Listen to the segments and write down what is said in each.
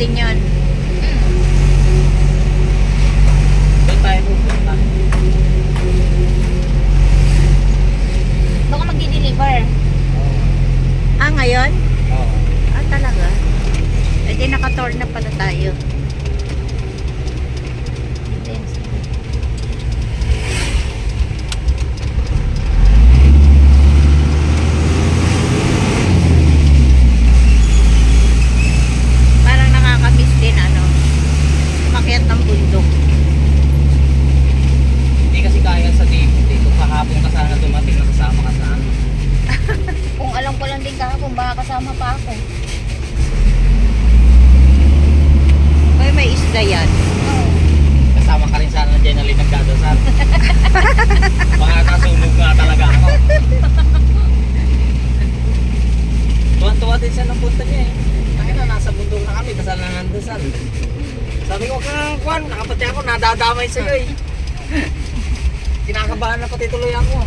din yan. Doon tayo pupunta. Baka magdi-deliver. Ah, ngayon? Oo. Ah, talaga? Eh di naka-tour na pala tayo. Parang nakakamiss din ano, umakyat ng bundok. Hindi kasi kaya sa dito kahapon ka sana dumating na kasama ka sa ano. Kung alam ko lang din kahapon, baka kasama pa ako. Uy, may isda yan. Kasama ka rin sana dyan na nagdadasal. Baka kasunog nga talaga ako. Tuwan-tuwa din siya ng punta niya eh. Ay na, nasa bundok na kami, dasal na ng dasal. Sabi ko, kwan, nakapati ako, nadadamay sa'yo eh. Kinakabahan na pati tuloy ako.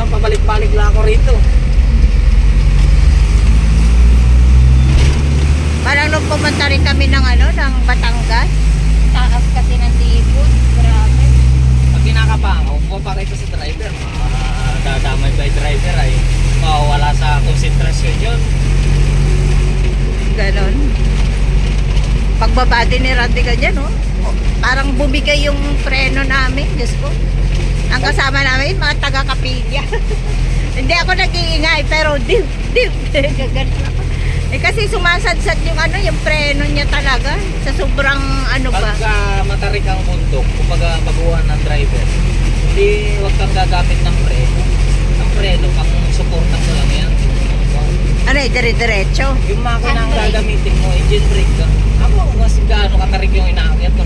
Pabalik-balik lang ako rito. Parang nung pumunta rin kami ng ano, ng Batangas. Taas kasi ng tibot. Grabe. Pag kinakabahan ako, pumapakay ko sa driver. Dadamay ba yung driver ay mawawala sa konsentrasyon yun. Ganon. Pagbaba din ni Randy ganyan, no? Parang bumigay yung preno namin, Diyos ko. Ang kasama namin, mga taga-kapilya. Hindi ako nag-iingay, pero dip. Gaganon ako. Eh kasi sumasadsad yung ano, yung preno niya talaga. Sa sobrang ano ba? Pagka matarik ang bundok, kumbaga baguhan ng driver, hindi wag kang gagamit ng preno. Ang preno, pang suportan mo lang yan. Ano eh, dire-diretso. Yung makina ang Handbrake. gagamitin mo, engine brake ka. Ako, mas gaano katarik yung inaakyat ko,